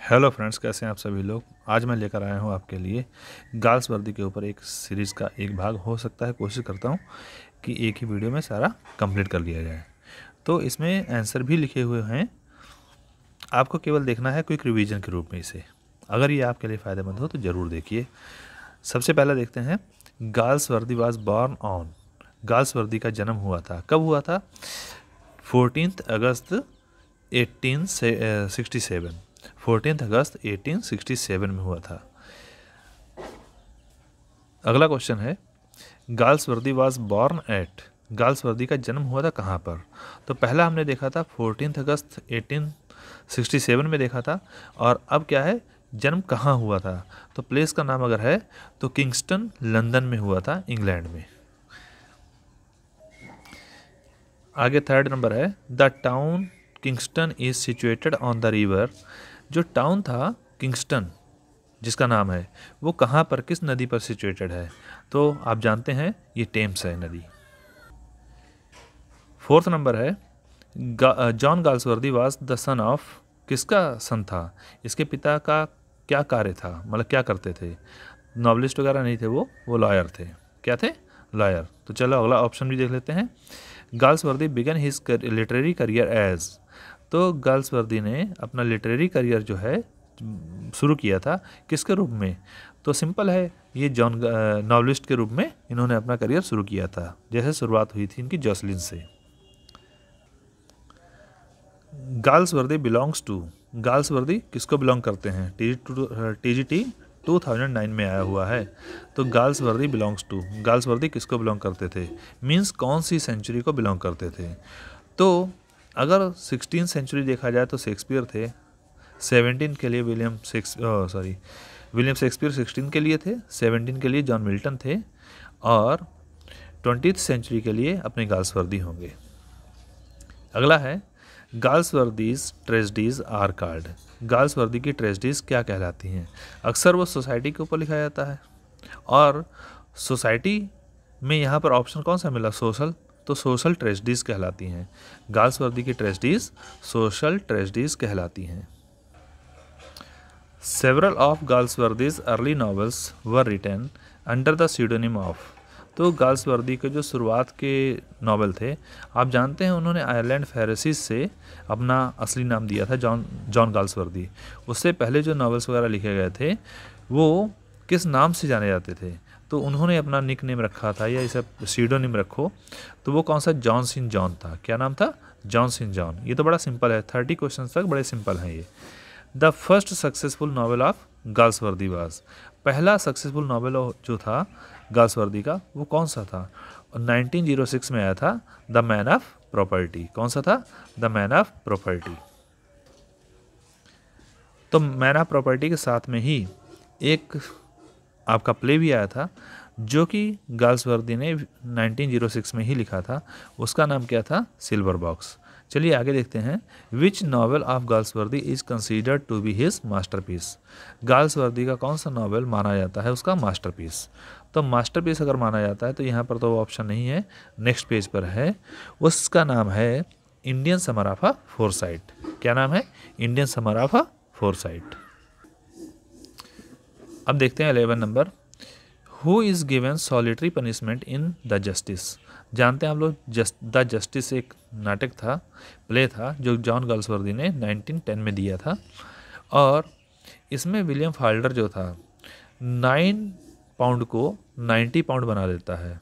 Hello friends, कैसे हैं आप सभी लोग। आज मैं लेकर आया हूं आपके लिए गर्ल्स वर्दी के ऊपर एक सीरीज़ का एक भाग। हो सकता है कोशिश करता हूं कि एक ही वीडियो में सारा कंप्लीट कर लिया जाए। तो इसमें आंसर भी लिखे हुए हैं, आपको केवल देखना है क्विक रिवीजन के रूप में इसे। अगर ये आपके लिए फ़ायदेमंद हो तो ज़रूर देखिए। सबसे पहले देखते हैं, गर्ल्स वर्दी वाज बॉर्न ऑन। गर्ल्स वर्दी का जन्म हुआ था, कब हुआ था? 14 अगस्त 1867। 14 अगस्त 1867 में हुआ था। अगला क्वेश्चन है, गर्ल्स वर्दी वाज बॉर्न एट। गर्ल्स वर्दी का जन्म हुआ था कहाँ पर? तो पहला हमने देखा था 14 अगस्त 1867 में देखा था, और अब क्या है, जन्म कहाँ हुआ था? तो प्लेस का नाम अगर है तो किंगस्टन लंदन में हुआ था, इंग्लैंड में। आगे थर्ड नंबर है, the town Kingston is situated on the river. जो टाउन था किंगस्टन जिसका नाम है, वो कहाँ पर, किस नदी पर सिचुएटेड है? तो आप जानते हैं ये टेम्स है नदी। फोर्थ नंबर है, John Galsworthy was the son of. किसका सन था? इसके पिता का क्या कार्य था, मतलब क्या करते थे? नॉवलिस्ट वगैरह नहीं थे वो लॉयर थे। क्या थे? लॉयर। तो चलो अगला ऑप्शन भी देख लेते हैं। Galsworthy began his literary career as. तो गाल्सवर्दी ने अपना लिटरेरी करियर जो है शुरू किया था किसके रूप में? तो सिंपल है, ये जॉन नॉवलिस्ट के रूप में इन्होंने अपना करियर शुरू किया था, जैसे शुरुआत हुई थी इनकी जॉसलिन से। Galsworthy belongs to. गाल्सवर्दी किसको बिलोंग करते हैं? TGT 2009 में आया हुआ है। तो गाल्सवर्दी बिलोंग्स टू, गाल्सवर्दी किसको बिलोंग करते थे, मीन्स कौन सी सेंचुरी को बिलोंग करते थे? तो अगर 16 सेंचुरी देखा जाए तो शेक्सपियर थे। 17 के लिए विलियम शेक्सपियर 16 के लिए थे, 17 के लिए जॉन मिल्टन थे, और 20th सेंचुरी के लिए अपने गाल्सवर्दी होंगे। अगला है, Galsworthy's tragedies are called. Galsworthy की ट्रेजेडीज क्या कहलाती हैं? अक्सर वो सोसाइटी के ऊपर लिखा जाता है, और सोसाइटी में यहाँ पर ऑप्शन कौन सा मिला? सोशल। तो सोशल ट्रेजेडीज कहलाती हैं। गाल्सवर्दी की ट्रेजेडीज सोशल ट्रेजेडीज कहलाती हैं। Several of Galsworthy's early novels were written under the pseudonym of. तो गाल्सवर्दी के जो शुरुआत के नावल थे, आप जानते हैं उन्होंने आयरलैंड फेरेसिस से अपना असली नाम दिया था, जॉन गाल्सवर्दी। उससे पहले जो नावल्स वगैरह लिखे गए थे वो किस नाम से जाने जाते थे? तो उन्होंने अपना निक नेम रखा था, या इसे सीडोनिम रखो, तो वो कौन सा? जॉन सिन जॉन था। क्या नाम था? जॉन सिन जॉन। ये तो बड़ा सिंपल है, 30 क्वेश्चन तक बड़े सिंपल हैं ये। The first successful novel of Galsworthy was. पहला सक्सेसफुल नावल जो था गाल्सवर्दी का वो कौन सा था? 1906 में आया था, द मैन ऑफ प्रॉपर्टी। कौन सा था? The man of property. तो मैन ऑफ प्रॉपर्टी के साथ में ही एक आपका प्ले भी आया था जो कि गाल्सवर्दी ने 1906 में ही लिखा था। उसका नाम क्या था? Silver box. चलिए आगे देखते हैं, which novel of Galsworthy is considered to be his masterpiece. Galsworthy का कौन सा नावल माना जाता है उसका मास्टरपीस? तो मास्टरपीस अगर माना जाता है तो यहाँ पर तो ऑप्शन नहीं है, नेक्स्ट पेज पर है। उसका नाम है Indian summer of a foresight. क्या नाम है? Indian summer of a foresight. अब देखते हैं 11 number, who is given solitary punishment in the justice. जानते हैं आप लोग, द जस्टिस एक नाटक था, प्ले था, जो जॉन गाल्सवर्दी ने 1910 में दिया था। और इसमें विलियम फाल्डर जो था 9 पाउंड को 90 पाउंड बना देता है।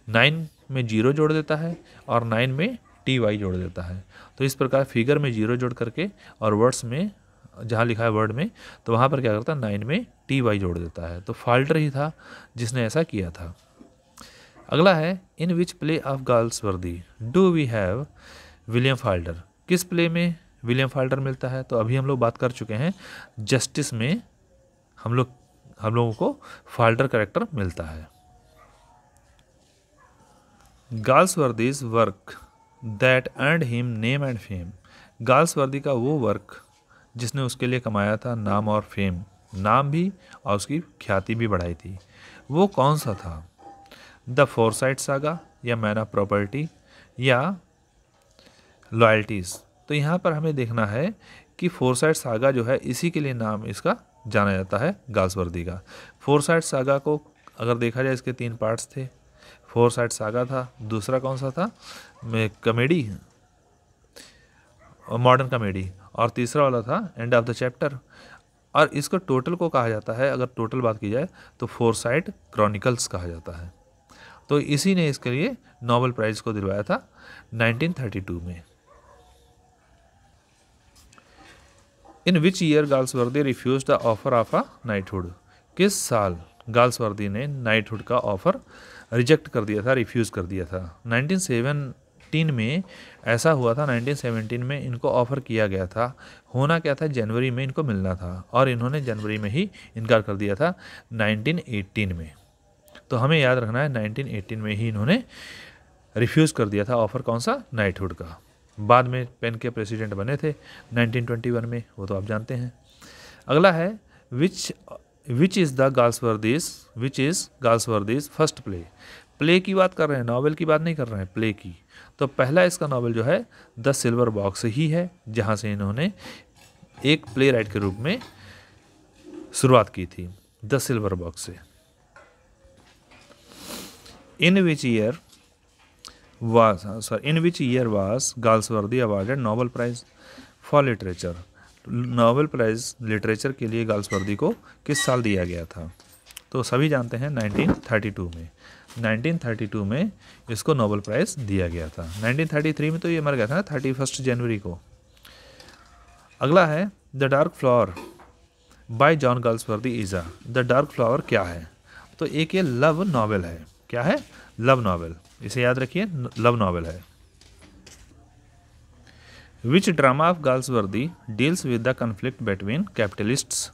9 में 0 जोड़ देता है और 9 में TY जोड़ देता है। तो इस प्रकार फिगर में 0 जोड़ करके और वर्ड्स में जहाँ लिखा है वर्ड में, तो वहाँ पर क्या करता है? 9 में TY जोड़ देता है। तो फाल्डर ही था जिसने ऐसा किया था। अगला है, in which play of Galsworthy do we have William Falder. किस प्ले में विलियम फाल्डर मिलता है? तो अभी हम लोग बात कर चुके हैं, जस्टिस में हम लोगों को फाल्डर कैरेक्टर मिलता है। Galsworthy's work that earned him name and fame. Galsworthy का वो वर्क जिसने उसके लिए कमाया था नाम और फेम, नाम भी और उसकी ख्याति भी बढ़ाई थी, वो कौन सा था? द फोरसाइट सागा, या मैन ऑफ प्रॉपर्टी, या लॉयल्टीज़। तो यहाँ पर हमें देखना है कि फोरसाइट सागा जो है इसी के लिए नाम इसका जाना जाता है गाल्सवर्दी का। फोरसाइट सागा को अगर देखा जाए इसके 3 पार्ट्स थे। फोरसाइट सागा था, दूसरा कौन सा था कॉमेडी, मॉडर्न कॉमेडी, और तीसरा वाला था एंड ऑफ द चैप्टर। और इसको टोटल को कहा जाता है, अगर टोटल बात की जाए तो फोरसाइट क्रॉनिकल्स कहा जाता है। तो इसी ने इसके लिए नोबेल प्राइज़ को दिलवाया था 1932 में। In which year Galsworthy refuse the offer of a knighthood, किस साल गाल्सवर्दी ने नाइटहुड का ऑफर रिजेक्ट कर दिया था, रिफ्यूज़ कर दिया था। 1917 में ऐसा हुआ था। 1917 में इनको ऑफ़र किया गया था। होना क्या था, जनवरी में इनको मिलना था और इन्होंने जनवरी में ही इनकार कर दिया था 1918 में। तो हमें याद रखना है 1918 में ही इन्होंने रिफ्यूज़ कर दिया था ऑफ़र, कौन सा, नाइटहुड का। बाद में पेन के प्रेसिडेंट बने थे 1921 में, वो तो आप जानते हैं। अगला है which is Galsworthy's first play. Play की बात कर रहे हैं, नॉवेल की बात नहीं कर रहे हैं, प्ले की। तो पहला इसका नॉवेल जो है द सिल्वर बॉक्स ही है, जहाँ से इन्होंने एक प्ले राइट के रूप में शुरुआत की थी, द सिल्वर बॉक्स से। In which year was Galsworthy awarded Nobel prize for literature. Nobel prize literature के लिए गाल्सवर्दी को किस साल दिया गया था? तो सभी जानते हैं 1932 में। 1932 में इसको नोबेल प्राइज़ दिया गया था। 1933 में तो ये मर गया था ना, 31 जनवरी को। अगला है the dark flower by John Galsworthy इज़ा। द डार्क फ्लावर क्या है? तो एक ये लव नॉवेल है। क्या है? Love novel. इसे याद रखिए, लव नॉवेल है। Which drama of Galsworthy deals with the conflict between capitalists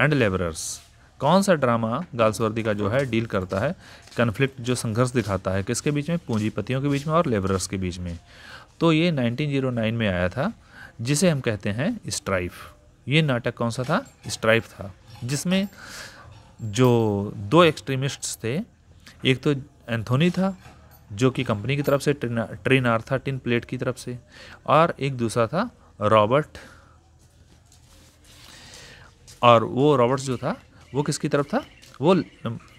and labourers. कौन सा ड्रामा गाल्सवर्दी का जो है डील करता है, कन्फ्लिक्ट जो संघर्ष दिखाता है, किसके बीच में? पूंजीपतियों के बीच में और लेबरर्स के बीच में। तो ये 1909 में आया था, जिसे हम कहते हैं स्ट्राइफ। ये नाटक कौन सा था? स्ट्राइफ था, जिसमें जो 2 एक्सट्रीमिस्ट्स थे, एक तो एंथोनी था जो कि कंपनी की तरफ से ट्रेनार था, टिन प्लेट की तरफ से, और एक दूसरा था रॉबर्ट। और वो रॉबर्ट्स जो था वो किसकी तरफ था? वो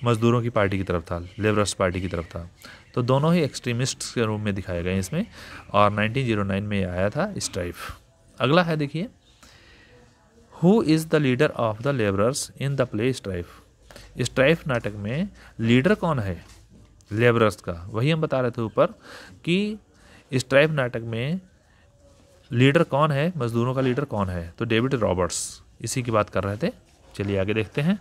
मजदूरों की पार्टी की तरफ था, लेबरर्स पार्टी की तरफ था। तो दोनों ही एक्सट्रीमिस्ट्स के रूप में दिखाए गए इसमें, और 1909 में आया था स्ट्राइफ। अगला है देखिए, who is the leader of the labourers in the play strife. Strife नाटक में लीडर कौन है लेबरर्स का? वही हम बता रहे थे ऊपर कि स्ट्राइफ नाटक में लीडर कौन है, मजदूरों का लीडर कौन है? तो डेविड रॉबर्ट्स, इसी की बात कर रहे थे। चलिए आगे देखते हैं।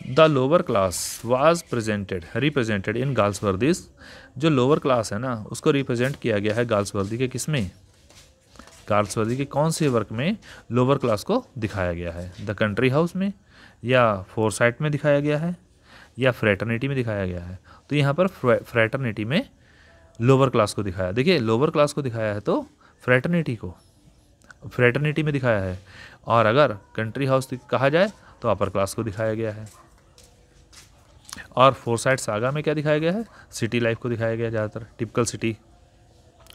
The lower class was represented in Galsworthy's. जो लोअर क्लास है ना, उसको रिप्रेजेंट किया गया है गाल्सवर्दी के किस में? गाल्सवर्दी के कौन से वर्क में लोअर क्लास को दिखाया गया है? द कंट्री हाउस में, या फोरसाइट में दिखाया गया है, या फ्रेटर्निटी में दिखाया गया है? तो यहाँ पर फ्रेटर्निटी में लोअर क्लास को दिखाया। देखिए, लोअर क्लास को दिखाया है तो फ्रेटर्निटी में दिखाया है, और अगर कंट्री हाउस कहा जाए तो अपर क्लास को दिखाया गया है। और फोरसाइट सागा में क्या दिखाया गया है? सिटी लाइफ को दिखाया गया, ज़्यादातर typical city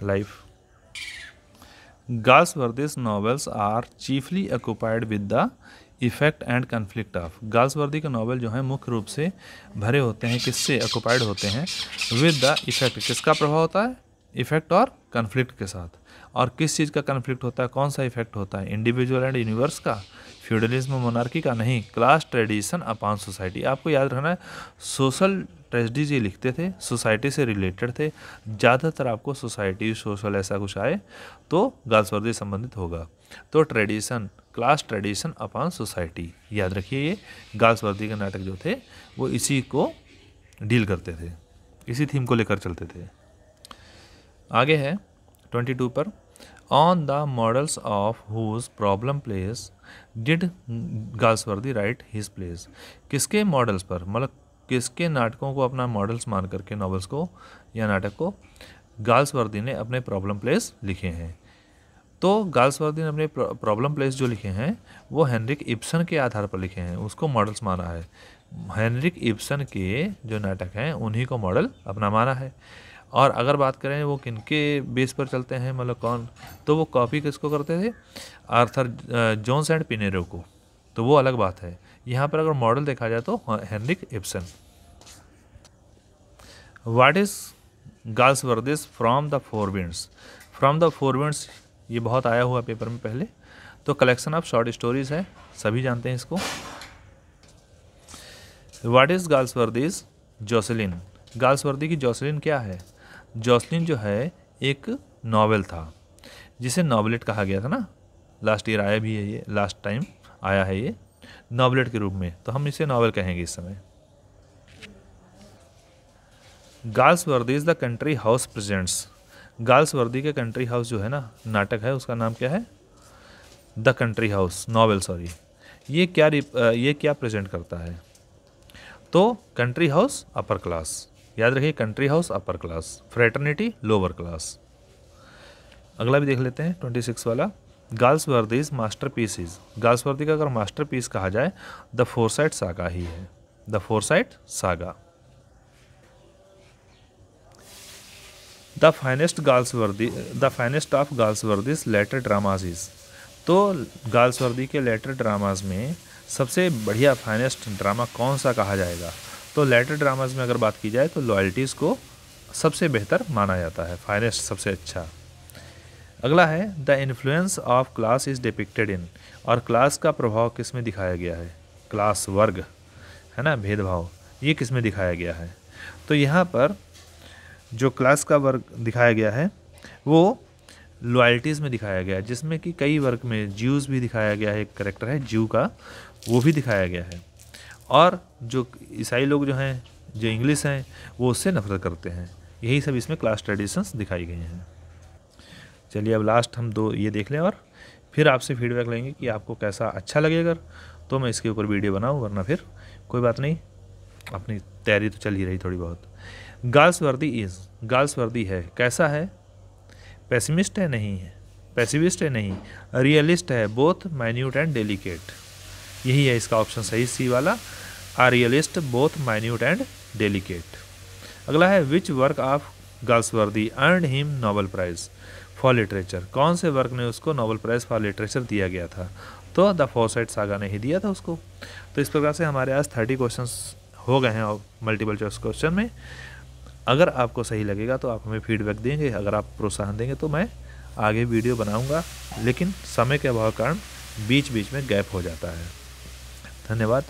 life. Galsworthy's novels are chiefly occupied with the effect and conflict of. Galsworthy के नॉवेल जो हैं मुख्य रूप से भरे होते हैं, किससे ऑक्युपाइड होते हैं? With the effect. किसका प्रभाव होता है? इफेक्ट और कन्फ्लिक्ट के साथ। और किस चीज़ का कन्फ्लिक्ट होता है, कौन सा इफेक्ट होता है? इंडिविजुअल एंड यूनिवर्स का, फ्यूडलिज्म मोनार्की का नहीं, क्लास ट्रेडिशन अपॉन सोसाइटी। आपको याद रखना है, सोशल ट्रेजेडीज ये लिखते थे, सोसाइटी से रिलेटेड थे। ज़्यादातर आपको सोसाइटी, सोशल ऐसा कुछ आए तो गाल्सवर्दी संबंधित होगा। तो tradition, class tradition upon society, याद रखिए। ये गाल्सवर्दी के नाटक जो थे वो इसी को डील करते थे, इसी थीम को लेकर चलते थे। आगे है 22 पर, on the models of whose problem place did Galsworthy write his place. किसके मॉडल्स पर, मतलब किसके नाटकों को अपना मॉडल्स मान करके, नॉवेल्स को या नाटक को, गाल्सवर्दी ने अपने प्रॉब्लम प्लेस लिखे हैं? तो गाल्सवर्दी ने अपने प्रॉब्लम प्लेस जो लिखे हैं वो हेनरिक इब्सन के आधार पर लिखे हैं, उसको मॉडल्स माना है। हेनरिक इब्सन के जो नाटक हैं उन्हीं को मॉडल अपना माना है। और अगर बात करें वो किनके बेस पर चलते हैं, मतलब कौन, तो वो कॉपी किसको करते थे, आर्थर जोन्स एंड पिनेरो को, तो वो अलग बात है। यहाँ पर अगर मॉडल देखा जाए तो Henrik Ibsen. What is Galsworthy's from the four winds? From the four winds ये बहुत आया हुआ पेपर में पहले, तो कलेक्शन ऑफ शॉर्ट स्टोरीज है, सभी जानते हैं इसको। What is Galsworthy's Jocelyn? Galsworthy की जोसेलिन क्या है? जोसेलिन जो है एक नॉवेल था जिसे नॉवेलेट कहा गया था ना, लास्ट ईयर आया भी है, ये लास्ट टाइम आया है ये नॉवेलेट के रूप में, तो हम इसे नॉवेल कहेंगे इस समय। Galsworthy is the country house presents. Galsworthy के कंट्री हाउस जो है ना नाटक है, उसका नाम क्या है? The country house, novel sorry. ये क्या प्रेजेंट करता है? तो कंट्री हाउस अपर क्लास, याद रखिए, country house upper class, fraternity lower class. अगला भी देख लेते हैं 26 वाला। Galsworthy's master piece. गाल्सवर्दी का अगर मास्टर पीस कहा जाए द फोरसाइट सागा ही है, the Forsyte saga. The finest of Galsworthy's later dramas is. तो गाल्सवर्दी के लेटर ड्रामाज में सबसे बढ़िया फाइनेस्ट ड्रामा कौन सा कहा जाएगा? तो लेटर ड्रामाज में अगर बात की जाए तो लॉयल्टीज़ को सबसे बेहतर माना जाता है, फाइनेस्ट सबसे अच्छा। अगला है the influence of class is depicted in. और क्लास का प्रभाव किस में दिखाया गया है? क्लास, वर्ग है ना, भेदभाव, ये किस में दिखाया गया है? तो यहाँ पर जो क्लास का वर्ग दिखाया गया है वो लॉयल्टीज़ में दिखाया गया है, जिसमें कि कई वर्ग में ज्यूज़ भी दिखाया गया है, एक करेक्टर है ज्यू का, वो भी दिखाया गया है। और जो ईसाई लोग जो हैं, जो इंग्लिश हैं, वो उससे नफरत करते हैं। यही सब इसमें क्लास ट्रेडिशंस दिखाई गई हैं। चलिए अब लास्ट हम दो ये देख लें और फिर आपसे फीडबैक लेंगे कि आपको कैसा अच्छा लगे। अगर तो मैं इसके ऊपर वीडियो बनाऊँ, वरना फिर कोई बात नहीं, अपनी तैयारी तो चल ही रही थोड़ी बहुत। गाल्सवर्दी है, कैसा है? पेसिमिस्ट है? नहीं है। पेसिमिस्ट है? नहीं। रियलिस्ट है, बोथ माइन्यूट एंड डेलिकेट, यही है इसका ऑप्शन सही, सी वाला। A realist, both minute and delicate. अगला है which work of Galsworthy earned him Nobel prize for literature. कौन से वर्क ने उसको नोबेल प्राइज़ फॉर लिटरेचर दिया गया था? तो द फोरसाइट सागा ने ही दिया था उसको। तो इस प्रकार से हमारे आज 30 क्वेश्चंस हो गए हैं मल्टीपल चॉइस क्वेश्चन में। अगर आपको सही लगेगा तो आप हमें फीडबैक देंगे, अगर आप प्रोत्साहन देंगे तो मैं आगे वीडियो बनाऊंगा, लेकिन समय के अभाव कारण बीच बीच में गैप हो जाता है। धन्यवाद।